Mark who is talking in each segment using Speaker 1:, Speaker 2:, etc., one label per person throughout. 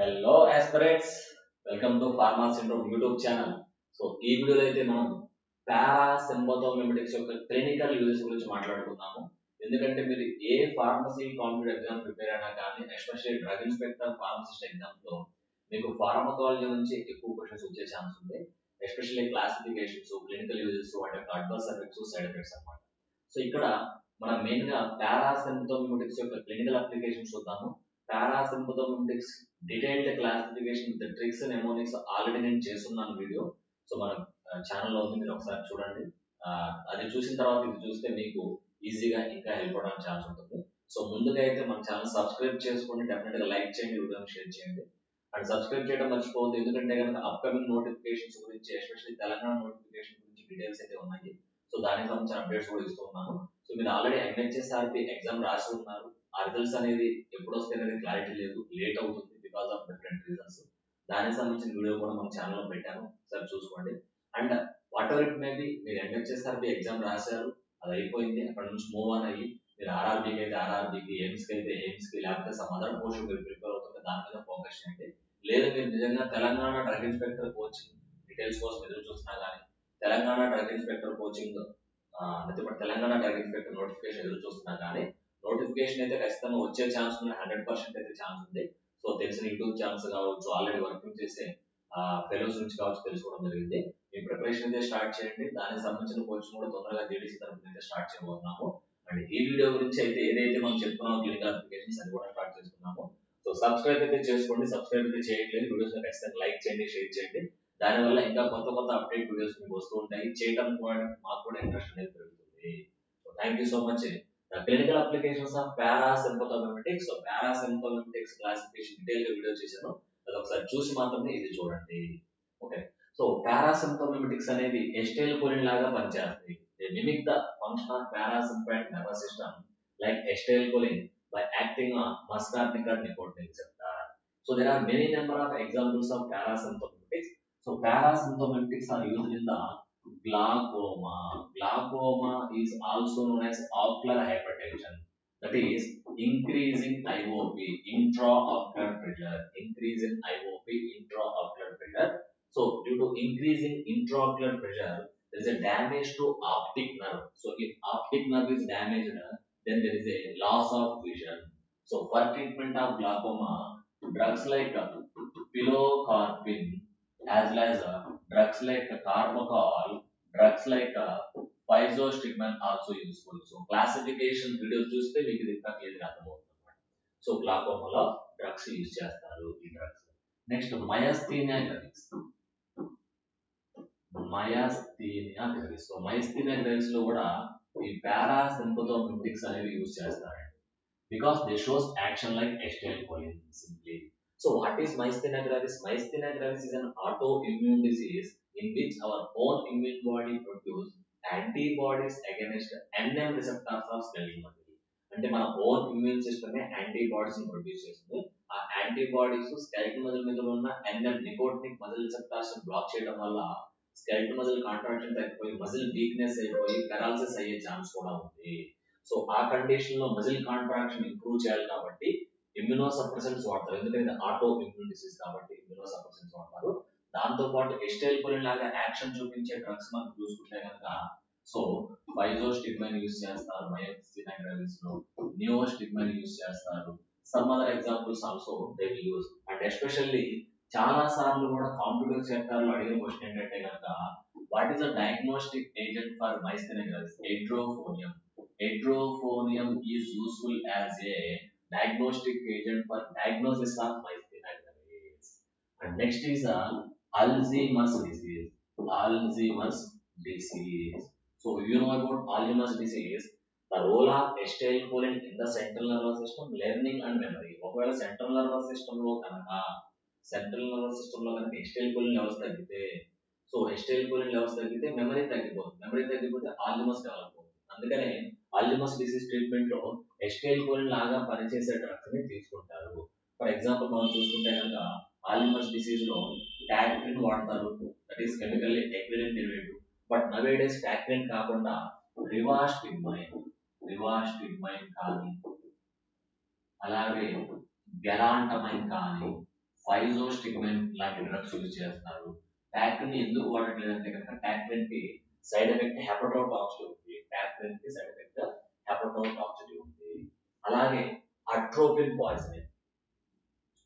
Speaker 1: Hello aspirants, welcome to pharma syndrome YouTube channel. So ఈ వీడియోలో అయితే మనం పారాసింపథోమిమెటిక్స్ యొక్క క్లినికల్ యూజెస్ గురించి మాట్లాడుకుందాము. ఎందుకంటే మీరు ఏ ఫార్మసీ కాంపిటేటివ్ ఎగ్జామ్ ప్రిపేర్ అయినా కానీ, especially drug inspector pharmacist exams లో మీకు ఫార్మకాలజీ నుంచి ఎక్కువ క్వశ్చన్స్ వచ్చే ఛాన్స్ ఉంది. ఎస్పెషల్లీ క్లాసిఫికేషన్స్, క్లినికల్ యూజెస్, వాటి యొక్క అడ్వర్స్ ఎఫెక్ట్స్, సైడ్ ఎఫెక్ట్స్ అన్నమాట. సో ఇక్కడ మనం మెయిన్ గా పారాసింపథోమిమెటిక్స్ యొక్క క్లినికల్ అప్లికేషన్స్ చూద్దాము. Parasympathomimetics detailed classification with tricks and mnemonics already నేను చేస్తున్నాను వీడియో. సో మన ఛానల్లో ఉంది, మీరు ఒకసారి చూడండి. అది చూసిన తర్వాత ఇది చూస్తే మీకు ఈజీగా ఇంకా హెల్ప్ అవడానికి ఛాన్స్ ఉంటుంది. సో ముందుగా అయితే మన ఛానల్ సబ్స్క్రైబ్ చేసుకొని డెఫినెట్ గా లైక్ చేయండి, వీడియోని షేర్ చేయండి. అండ్ సబ్స్క్రైబ్ చేయడం మర్చిపోవద్దు, ఎందుకంటే కనుక అప్కమింగ్ నోటిఫికేషన్స్ గురించి, ఎస్పెషల్లీ తెలంగాణ నోటిఫికేషన్ గురించి డీటెయిల్స్ అయితే ఉన్నాయి. సో దానికి సంబంధించిన అప్డేట్స్ కూడా ఇస్తూ ఉన్నాను. సో మీరు ఆల్రెడీ ఎంహెచ్ఎస్ఆర్పి ఎగ్జామ్ రాసి ఉన్నారు. ఆ రిజల్ట్స్ అనేది ఎప్పుడు వస్తే అనేది క్లారిటీ లేదు, లేట్ అవుతుంది బికాస్ ఆఫ్ డిఫరెంట్ రీజన్స్. దానికి సంబంధించిన వీడియో కూడా మన ఛానల్లో పెట్టాను, ఒకసారి చూసుకోండి. And what ever it maybe, మీరు ఎంహెచ్ఎస్ఆర్పి ఎగ్జామ్ రాశారు, అది అయిపోయింది. అక్కడ నుంచి మూవ్ ఆన్ అయ్యి మీరు ఆర్ఆర్బీకి అయితే ఆర్ఆర్బీకి, ఎయిమ్స్కి అయితే ఎయిమ్స్కి, లేకపోతే సమ్ అదర్ పోస్ట్ మీరు ప్రిపేర్ అవుతుంటే దాని మీద ఫోకస్ చేయండి. లేదు మీరు నిజంగా Telangana drug inspector coaching details కోసం ఎదురు చూస్తున్నా కానీ, Telangana drug inspector coaching Telangana drug inspector notification ఎదురు చూస్తున్నా కానీ, నోటిఫికేషన్ అయితే ఖచ్చితంగా వచ్చే ఛాన్స్ ఉంది, 100% అయితే ఛాన్స్ ఉంది. సో తెలిసిన యూట్యూబ్ ఛానల్స్ కావచ్చు, ఆల్రెడీ వర్కింగ్ చేసే ఫెలోస్ నుంచి కావచ్చు తెలుసుకోవడం జరిగింది. మీ ప్రిపరేషన్ అయితే స్టార్ట్ చేయండి. దానికి సంబంధించిన కోచింగ్ కూడా తొందరగా జేడీసీ తరఫున అయితే స్టార్ట్ చేయబోతున్నాము. అండ్ ఈ వీడియో గురించి అయితే ఏదైతే మనం చెప్పుకున్నామో క్లినికల్ అప్లికేషన్స్ అది కూడా స్టార్ట్ చేసుకున్నాము. సో సబ్స్క్రైబ్ అయితే చేసుకోండి. సబ్స్క్రైబ్ అయితే చేయట్లేదు, వీడియోస్ ఖచ్చితంగా లైక్ చేయండి, షేర్ చేయండి. దానివల్ల ఇంకా కొత్త కొత్త అప్డేట్ వీడియోస్ మీకు వస్తూ ఉంటాయి. చేయడం కూడా మాకు కూడా ఇంట్రెస్ట్ అనేది పెరుగుతుంది. So thank you so much. The clinical applications of parasympathomimetics. So parasympathomimetics classification detail గా వీడియో చేశాను, అది ఒకసారి చూసి మాత్రమే ఇది చూడండి. ఓకే. సో పారాసింపథోమిమెటిక్స్ అనేది ఎస్టైల్ కోలిన్ లాగా పనిచేస్తుంది. They mimic the function of parasympathetic nervous system like acetylcholine by acting on muscarinic or nicotinic receptor. So there are many number of examples of parasympathomimetics. So parasympathomimetics are used in the glaucoma. Glaucoma is also known as ocular hypertension. That is increasing IOP, intraocular pressure. Increase in IOP, intraocular pressure. So due to increasing intraocular pressure, there is a damage to optic nerve. So if optic nerve is damaged, then there is a loss of vision. So for treatment of glaucoma, drugs like pilocarpine, as well as drugs like carbachol, drugs like physostigmine also useful. So classification videos చూస్తే మీకు ఇది ఇంకా clear గా అర్థమవుతుంది అన్నమాట. So గ్లాకోమాలో drugs use చేస్తారు ఈ drugs. Next మయస్థీనియా గ్రవిస్. మయస్థీనియా గ్రవిస్. So మయస్థీనియా గ్రవిస్ లో కూడా ఈ పారాసింపథోమిమెటిక్స్ అనేవి యూజ్ చేస్తారండి. Because they shows action like acetylcholine simply. So what is myasthenia gravis? Myasthenia gravis is an autoimmune disease in which our own immune body produce antibodies against NM receptors of skeletal muscle. అంటే మన own immune సిస్టమే antibodies produce చేస్తుంది. ఆ antibodies skeletal muscle మీద ఉన్న NM nicotinic muscle receptors block చేయడం వల్ల skeletal muscle contraction తగ్గిపోయి మజిల్ వీక్నెస్ అయిపోయి పెరాలసిస్ అయ్యే ఛాన్స్ కూడా ఉంది. సో ఆ కండిషన్ లో మజిల్ కాంట్రాక్షన్ ఇంప్రూవ్ చేయాలి కాబట్టి ఇమ్యూనో సప్రెసెంట్స్ వాడతారు, ఎందుకంటే ఆటో ఇమ్యూన్ డిసీజ్ కాబట్టి ఇమ్యూనో సప్రెసెంట్స్ వాడతారు. దాంతో పాటు ఎస్టైల్కోలిన్ లాగా యాక్షన్ చూపించే డ్రగ్స్ మనం చూసుకుంటే కనుక, సో ఫైజోస్టిగ్మైన్ యూజ్ చేస్తారు మయోస్థీనియా గ్రావిస్ లో, నియోస్టిగ్మైన్ యూజ్ చేస్తారు. Some other examples also they will use. And especially చాలా సార్లు కూడా కాంపిటేటివ్ సెక్టార్ లో అడిగిన క్వశ్చన్ ఏంటంటే కనుక, what is the diagnostic agent for myasthenia gravis? Hydrophonium. Hydrophonium is useful as a diagnostic agent for diagnosis of myasthenia gravis. And next is Alzheimer's disease. Alzheimer's disease. So you know about Alzheimer's disease. The role of acetylcholine in the central nervous system, learning and memory. ఒకవేళ central nervous system లో కనుక acetylcholine levels తగ్గితే, so acetylcholine levels తగ్గితే memory తగ్గిపోతుంది, memory తగ్గిపోతే Alzheimer's develop అవుతుంది. అందుకనే Alzheimer's disease treatment లో ఎస్టైల్కోలిన్ లాగా పనిచేసే డ్రగ్స్ ని తీసుకుంటారు. ఫర్ ఎగ్జాంపుల్ మనం చూసుకుంటే కనుక ఆల్జీమర్స్ డిసీజ్ లో టాక్రిన్ వాడతారు, that is chemically equivalent derivative. But nowadays tacrine కాకుండా రివాస్టిగ్మైన్ కానీ, అలాగే గెరాంటమైన్ కానీ, ఫైజోస్టిగ్మైన్ లాంటి డ్రగ్స్ యూజ్ చేస్తున్నారు. టాక్రిన్ ఎందుకు వాడట్లేదు అంటే కనుక టాక్రిన్ కి సైడ్ ఎఫెక్ట్ హెపటోటాక్సిటీ ఉంది. టాక్రిన్ కి సైడ్ ఎఫెక్ట్ హెపటోటాక్సిటీ ఉంది. అలాగే atropine poisoning,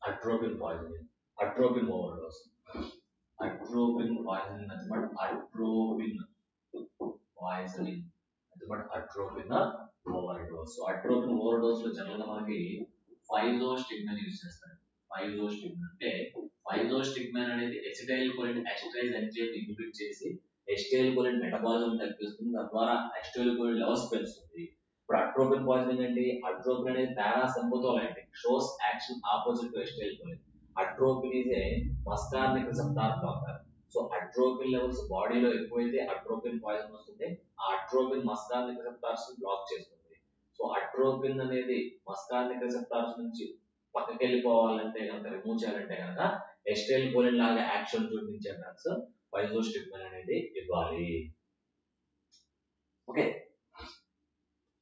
Speaker 1: atropine poisoning, atropine overdose, atropine poisoning అంటే అట్రోపిన్ పాయిజనింగ్ అంటే atropine overdose. So atropine overdose లో జనరల్ గా మనకి ఫైజోస్టిగ్మైన్ యూజ్ చేస్తారు. ఫైజోస్టిగ్మైన్ అంటే ఫైజోస్టిగ్మైన్ అనేది ఎసిటైల్ కోలిన్ ఎస్టరేజ్ ఎంజైమ్ ఇన్హిబిట్ చేసి ఎసిటైల్ కోలిన్ మెటబాలిజం తగ్గిస్తుంది, తద్వారా ఎసిటైల్ కోలిన్ లెవెల్స్ పెంచుతుంది. ఇప్పుడు అట్రోపిన్ పాయిజనింగ్ అంటే అట్రోపిన్ అనేది parasympatholytic, shows action opposite to acetyl choline. Atropine is a muscarinic receptor blocker. So atropine levels బాడీలో ఎక్కువైతే అట్రోపిన్ పాయిజన్ వస్తుంది. ఆ అట్రోపిన్ మస్కార్నిక్ రిసెప్టార్స్ బ్లాక్ చేస్తుంది. సో అట్రోపిన్ అనేది మస్కార్నిక్ రిసెప్టార్స్ నుంచి పక్కకి వెళ్ళిపోవాలంటే కనుక, రిమూవ్ చేయాలంటే కనుక ఎస్టైల్ కోలిన్ లాగా యాక్షన్ చూపించే డ్రగ్స్ ఫైజోస్టిగ్మైన్ అనేది ఇవ్వాలి. ఓకే,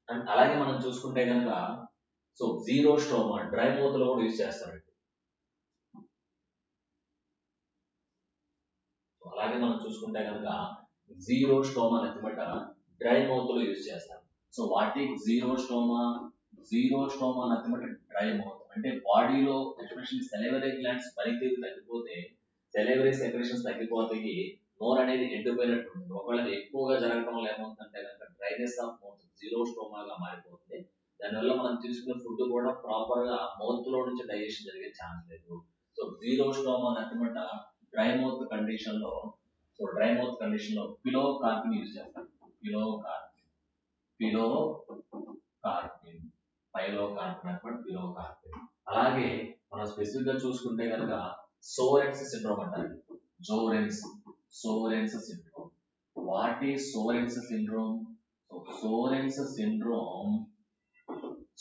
Speaker 1: అండ్ అలాగే మనం చూసుకుంటే కనుక so xerostomia dry mouth లో కూడా యూజ్ చేస్తారండి. అలాగే మనం చూసుకుంటే కనుక జీరో స్టోమా నచ్చిమట డ్రై మౌత్ లో యూజ్ చేస్తారు. సో వాటి జీరో స్టోమా, జీరో స్టోమా నచ్చిమట డ్రై మౌత్ అంటే బాడీలో ఎస్పెషల్లీ సెలైవరీ గ్లాండ్స్ పనితీరు తగ్గిపోతే, సెలైవరీ సెక్రెషన్స్ తగ్గిపోతాయి, నోరు అనేది ఎండిపోయినట్టు ఉంటుంది. ఒకవేళ అది ఎక్కువగా జరగడం వల్ల ఏమవుతుందంటే కనుక డ్రైనెస్ ఆఫ్ మౌత్, జీరో స్టోమాగా మారిపోతుంది. దానివల్ల మనం తీసుకునే ఫుడ్ కూడా ప్రాపర్ గా మౌత్ లో నుంచి డైజెషన్ జరిగే ఛాన్స్ లేదు. సో జీరో స్టోమా నచ్చిమట డ్రై మౌత్ కండిషన్ లో, సో డ్రై మౌత్ కండిషన్ లో పిలో కార్పిన్ యూజ్ చేస్తాం. పిలో కార్పిన్, పిలో కార్పిన్, పైలో కార్పిన్ అంటే పిలో కార్పిన్. అలాగే మనం స్పెసిఫిక్ గా చూసుకుంటే కనుక సోరెన్స్ సిండ్రోమ్ అంటారు. Sjogren's, Sjogren's syndrome. What is Sjogren's syndrome? Sjogren's syndrome,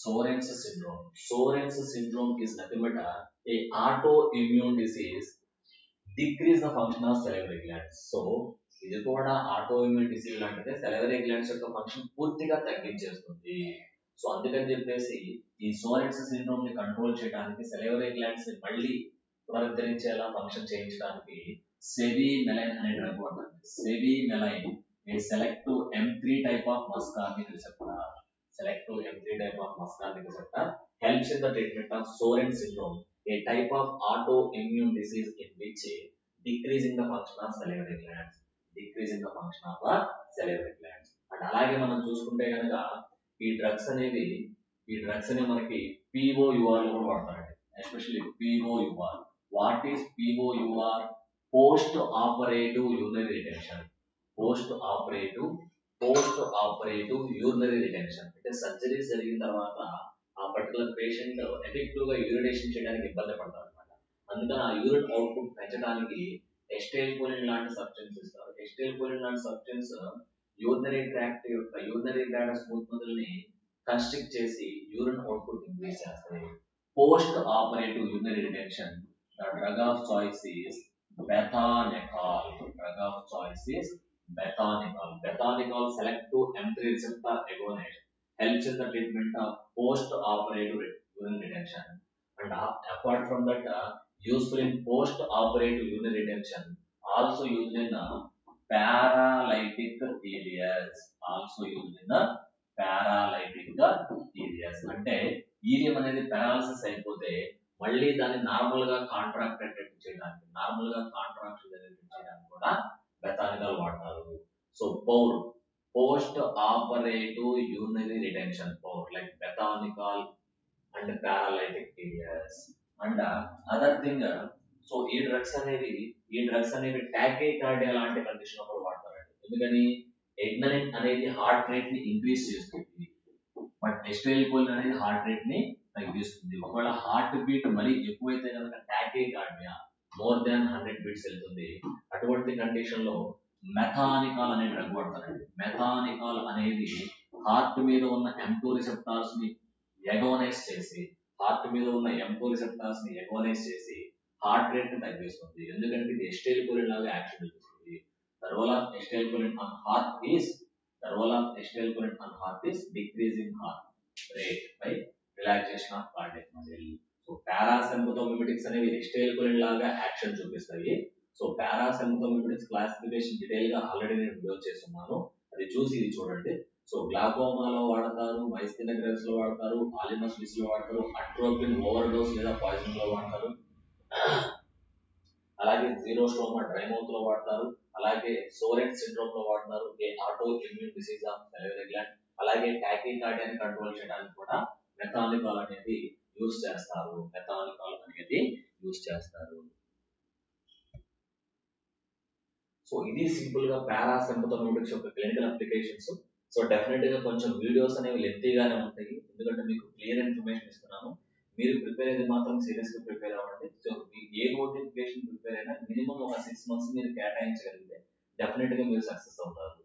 Speaker 1: Soren's syndrome. Soren's syndrome is nothing but a autoimmune disease, decrease the function of salivary glands. So ఇది కూడా ఆటోఇమ్యూన్ డిసీజ్ లాంటిదే, salivary glands యొక్క function పూర్తిగా తగ్గించేస్తుంది. So అందుకని చెప్పేసి ఈ Sjogren's syndrome ని కంట్రోల్ చేయడానికి, సెలవరీ గ్లాండ్స్ ని మళ్ళీ పునరుద్ధరించేలా ఫంక్షన్ చేయించడానికి సెవిమెలైన్ అనే డ్రగ్ వాడతారు. Cevimeline a selective M3 type of muscarinic receptor. Selective M3 type of muscarinic receptor helps in the treatment of Soren's syndrome, a type of autoimmune disease in which decreasing the function of salivary glands, decreasing the function of the salivary glands. And అలాగే మనం చూసుకుంటే కనుక ఈ drugs అనేవి మనకి POUR లో కూడా వాడతారండి. Especially POUR. What is POUR? Post operative urinary retention. Post operative urinary retention అంటే సర్జరీస్ జరిగిన తర్వాత ఆ పర్టికులర్ పేషెంట్ ఎఫెక్టివ్ గా యూరినేషన్ చేయడానికి ఇబ్బంది పడతారు అనమాట. అందుకని ఆ యూరిన్ అవుట్పుట్ పెంచడానికి ఎస్టైల్ కోలిన్ లాంటి సబ్స్టెన్స్ ఇస్తారు. ఎస్టైల్ కోలిన్ లాంటి సబ్స్టెన్స్ యూరినరీ ట్రాక్ట్ యొక్క యూరినరీ బ్లాడర్ స్మూత్ మజిల్ని కన్స్ట్రిక్ట్ చేసి యూరిన్ అవుట్పుట్ ఇంక్రీజ్ చేస్తాయి. Post operative urinary retention, the drug of choice is bethanechol. Drug of choice is Bethanical. Bethanical selective M3 receptor agonist helps in the treatment of post-operative urine retention. And apart from that, useful in post-operative urine retention, also used in paralytic areas. Also used in the paralytic areas. అంటే ఈరియం అనేది paralysis అయిపోతే మళ్ళీ దాన్ని normal గా contracted చేయడానికి, normal గా contraction చేయడానికి కూడా బెథానికల్ వాడతారు. సో పౌర్, పోస్ట్ ఆపరేటివ్ యూరినరీ రిటెన్షన్ పౌర్, like bethanechol and paralytic areas. And other thing, so ఈ డ్రగ్స్ అనేవి టాకీకార్డియా లాంటి కండిషన్ కూడా వాడతారండి. ఎందుకని? ఎగ్నలిన్ అనేది హార్ట్ రేట్ ని ఇంక్రీజ్ చేస్తుంది, బట్ ఎస్టైల్ కోలిన్ అనేది హార్ట్ రేట్ ని తగ్గిస్తుంది. ఒకవేళ హార్ట్ బీట్ మరీ ఎక్కువైతే కనుక టాకీకార్డియా మోర్ దాన్ 100 బీట్స్ వెళ్తుంది. అటువంటి కండిషన్ లో మెథానికాల్ అనే డ్రగ్ వాడతారండి. మెథానికాల్ అనేది హార్ట్ మీద ఉన్న M2 రిసెప్టార్స్ ని ఎగోనైజ్ చేసి, హార్ట్ రేట్ ని తగ్గిస్తుంది. ఎందుకంటే ఇది ఎస్టైల్ కోలిన్ లాగా యాక్షన్ చూపిస్తుంది. The role of estyl choline on heart is decreasing heart rate by relaxation of cardiac muscle. So parasympathomimetics అనేవి ఎస్టైల్ లాగా యాక్షన్ చూపిస్తాయి. సో పారాసింపథోమిమెటిక్స్ క్లాసిఫికేషన్ డీటెయిల్ గా ఆల్రెడీ నేను వీడియో చేస్తున్నాను, అది చూసి ఇది చూడండి. సో గ్లాకోమాలో వాడతారు, మైస్థినియా గ్రవిస్ లో వాడతారు, ఆలిమస్ డిస్ లో వాడతారు, అట్రోపిన్ ఓవర్ డోస్ లేదా పాయిజన్ లో వాడతారు, అలాగే జీరోస్టోమా డ్రైమౌత్ లో వాడతారు, అలాగే సోరెట్ సిండ్రోమ్ లో వాడతారు, auto immune disease of salivary gland, అలాగే టాకీకార్డియాని కంట్రోల్ చేయడానికి కూడా మెథానికాల్ అనేది యూజ్ చేస్తారు. సో ఇది సింపుల్ గా పారాసింపథోమిమెటిక్స్ యొక్క క్లినికల్ అప్లికేషన్స్. సో డెఫినెట్ గా కొంచెం వీడియోస్ అనేవి లెంతీగానే ఉంటాయి, ఎందుకంటే మీకు క్లియర్ ఇన్ఫర్మేషన్ ఇస్తున్నాను. మీరు ప్రిపేర్ అయితే మాత్రం సీరియస్ గా ప్రిపేర్ అవ్వండి. సో ఏ నోటిఫికేషన్ ప్రిపేర్ అయినా మినిమం ఒక 6 months మీరు కేటాయించగలిగితే డెఫినెట్ గా మీరు సక్సెస్ అవుతారు.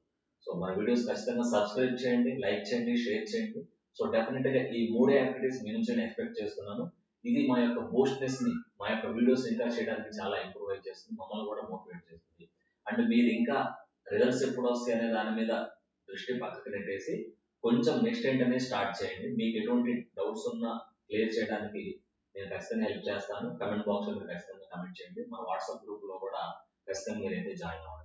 Speaker 1: సో మన వీడియోస్ ఖచ్చితంగా సబ్స్క్రైబ్ చేయండి, లైక్ చేయండి, షేర్ చేయండి. సో డెఫినెట్ గా ఈ 3 యాక్టివిటీస్ మీ నుంచి నేను ఎక్స్పెక్ట్ చేస్తున్నాను. ఇది మా యొక్క బూస్ట్నెస్ ని, మా యొక్క వీడియోస్ ఇంకా చేయడానికి చాలా ఇంప్రూవైజ్ చేస్తుంది, మమ్మల్ని కూడా మోటివేట్ చేస్తుంది. అండ్ మీరు ఇంకా రిజల్ట్స్ ఎప్పుడు వస్తాయి అనే దాని మీద దృష్టి పక్కకు నెట్టేసి కొంచెం నెక్స్ట్ ఏంటనే స్టార్ట్ చేయండి. మీకు ఎటువంటి డౌట్స్ ఉన్నా క్లియర్ చేయడానికి నేను ఖచ్చితంగా హెల్ప్ చేస్తాను. కమెంట్ బాక్స్ లో మీరు ఖచ్చితంగా కమెంట్ చేయండి. మా వాట్సాప్ గ్రూప్ లో కూడా ఖచ్చితంగా మీరైతే జాయిన్ అవ్వండి.